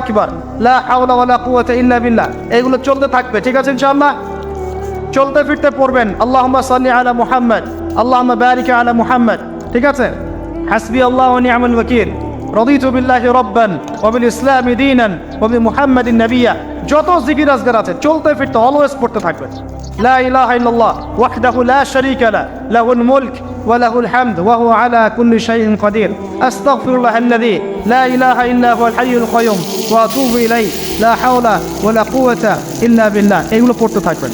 আকবার, লা হাওলা ওয়ালা কুওয়াতা ইল্লা বিল্লাহ, এগুলো চলতে থাকবে। ঠিক আছে ইনশাআল্লাহ? চলতে ফিরতে পড়বেন আল্লাহুম্মা সাল্লি আলা মুহাম্মদ, আল্লাহুম্মা বারিক আলা মুহাম্মদ। ঠিক আছে? হাসবি আল্লাহ ওয়া নি'মাল ওয়াকিল, রাদিতু বিল্লাহি রাব্বান ওয়া বিল ইসলামি দীনান ওয়া বি মুহাম্মাদিন নাবিয়্যা। যত জিকির আজকার আছে চলতে ফিরতে অলওয়েজ পড়তে থাকবেন। লা ইলাহা ইল্লাল্লাহ ওয়াহদাহু লা শারীকা লা, লাহুল মুলক ওয়া লাহুল হামদ ওয়া হুয়া আলা কুল্লি শাইইন কাদির। আস্তাগফিরুল্লাহাল্লাযী লা ইলাহা ইল্লা হুয়াল হাইয়ুল কাইয়ুম ওয়া আতুবু ইলাইহি, লা হাওলা ওয়া লা কুওয়াতা ইল্লা বিল্লাহ। এগুলো পড়তে থাকবেন।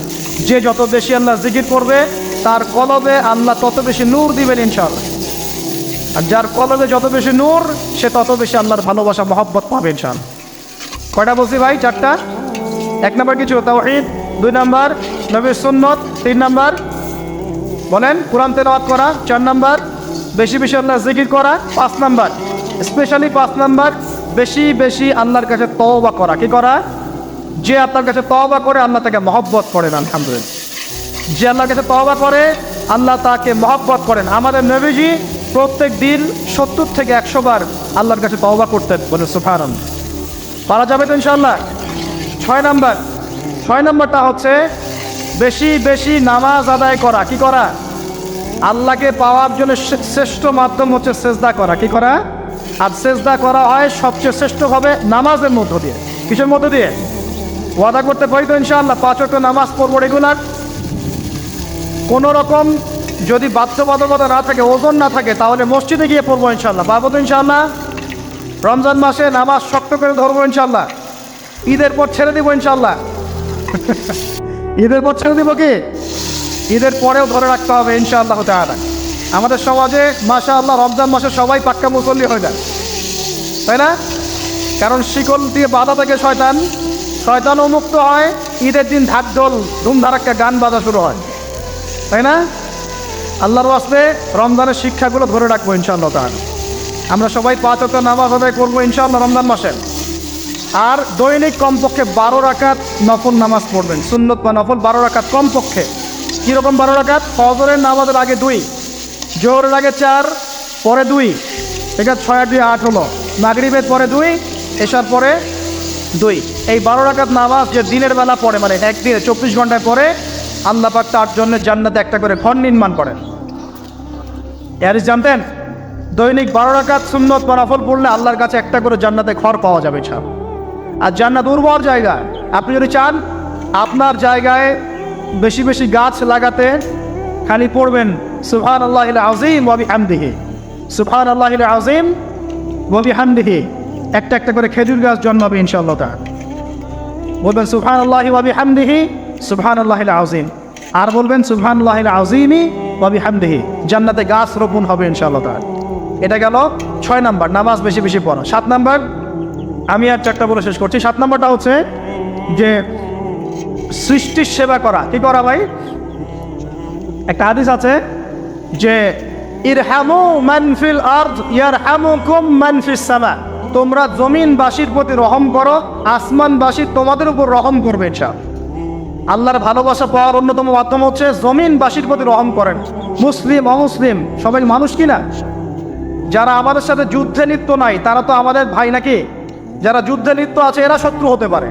যে যত বেশি আল্লাহ জিকির করবে তার কলবে আল্লাহ তত বেশি নূর দিবেন ইনশাআল্লাহ। আর যার কলবে যত বেশি নূর সে তত বেশি আল্লাহর ভালোবাসা মহব্বত পাবে ইনশাআল্লাহ। কয়টা বলছি ভাই? চারটা। এক নাম্বার কিছু তাওহীদ, দুই নাম্বার নবীর সুন্নত, তিন নাম্বার বলেন কোরআন তেলাওয়াত করা, চার নাম্বার বেশি বেশি আল্লাহ জিকির করা, পাঁচ নাম্বার স্পেশালি পাঁচ নাম্বার বেশি বেশি আল্লাহর কাছে তওবা করা। কি করা? যে আপনার কাছে তওবা করে আল্লাহ তাকে মহব্বত করেন। আলহামদুলিল্লাহ, যে আল্লাহর কাছে তওবা করে আল্লাহ তাকে মহব্বত করেন। আমাদের নবীজি প্রত্যেক দিন 70 থেকে 100 বার আল্লাহর কাছে তওবা করতেন। বলে সুবহানাল্লাহ। পারা যাবে তো ইনশাআল্লাহ? ছয় নম্বরটা হচ্ছে বেশি বেশি নামাজ আদায় করা। কি করা? আল্লাহকে পাওয়ার জন্য শ্রেষ্ঠ মাধ্যম হচ্ছে সেজদা করা। কি করা? আর সেজদা করা হয় সবচেয়ে শ্রেষ্ঠভাবে নামাজের মধ্য দিয়ে। কিসের মধ্য দিয়ে? ওয়াদা করতে পারি তো ইনশাআল্লাহ 5 ওয়াক্ত নামাজ পড়বো রেগুলার। কোনো রকম যদি বাধ্যবাধকতা না থাকে, ওজন না থাকে, তাহলে মসজিদে গিয়ে পড়বো ইনশাআল্লাহ। পাবো তো ইনশাআল্লাহ? রমজান মাসে নামাজ শক্ত করে ধরবো ইনশাআল্লাহ। ঈদের পর ছেড়ে দিব ইনশাআল্লাহ। ঈদের পর ছেড়ে দিব কি? ঈদের পরেও ধরে রাখতে হবে ইনশাআল্লাহ তাআলা। আমাদের সমাজে মাশাআল্লাহ রমজান মাসে সবাই পাক্কা মুসল্লি হয়ে যায়, তাই না? কারণ শিকল দিয়ে বাধা থাকে শয়তানও মুক্ত হয়। ঈদের দিন ঢাকঢোল ধুমধারাক্কা গান বাজা শুরু হয়, তাই না? আল্লাহর ওয়াস্তে রমজানের শিক্ষাগুলো ধরে রাখবো ইনশাআল্লাহ তাআলা। আমরা সবাই 5 ওয়াক্ত নামাজ আদায় করবো ইনশাআল্লাহ রমজান মাসে। আর দৈনিক কমপক্ষে 12 রাকাত নফল নামাজ পড়বেন, সুন্নত বা নফল 12 রাকাত কমপক্ষে। কীরকম 12 রাকাত? ফজরের নামাজের আগে 2, জোহরের আগে 4, পরে 2, ঠিক আছে? 6 আর 2 8 হলো। মাগরিবের পরে 2, এশার পরে 2। এই 12 রাকাত নামাজ যে দিনের বেলা পড়ে, মানে একদিনে 24 ঘন্টায় পড়ে, আল্লাহ পাক তার জন্য জান্নাতে একটা করে ঘর নির্মাণ করেন। এর জানতেন? দৈনিক 12 রাকাত সুন্নত বা নফল পড়লে আল্লাহর কাছে একটা করে জান্নাতে ঘর পাওয়া যাবে। আর জান্নাত উর্বর জায়গা। আপনি যদি চান আপনার জায়গায় বেশি বেশি গাছ লাগাতে, খালি পড়বেন সুবহানাল্লাহিল আযীম ওয়া বিহামদিহি, সুবহানাল্লাহিল আযীম ওয়া বিহামদিহি। একটা একটা করে খেজুর গাছ জন্মাবে ইনশাআল্লাহ তাআলা। বলবেন সুবহানাল্লাহি ওয়া বিহামদিহি, সুবহানাল্লাহিল আযীম। আর বলবেন সুবহানাল্লাহিল আযীমি ওয়া বিহামদিহি। জান্নাতে গাছ রোপণ হবে ইনশাআল্লাহ তাআলা। এটা গেল 6 নাম্বার, নামাজ বেশি বেশি পড়া। 7 নাম্বার, আমি আর 4টা বলে শেষ করছি। 7 নাম্বারটা হচ্ছে যে সৃষ্টির সেবা করা। কি করা ভাই? একটা হাদিস আছে যে ইরহামু মান ফিল আরদ ইয়ারহামুকুম মান ফিস সামা। তোমরা জমিনবাসীর প্রতি রহম করো, আসমানবাসী তোমাদের উপর রহম করবে ইনশাআল্লাহ। আল্লাহর ভালোবাসা পাওয়ার অন্যতম মাধ্যম হচ্ছে জমিনবাসীর প্রতি রহম করেন। মুসলিম অমুসলিম সবাই মানুষ কিনা? যারা আমাদের সাথে যুদ্ধে লিপ্ত নাই তারা তো আমাদের ভাই নাকি? যারা যুদ্ধে লিপ্ত আছে এরা শত্রু হতে পারে।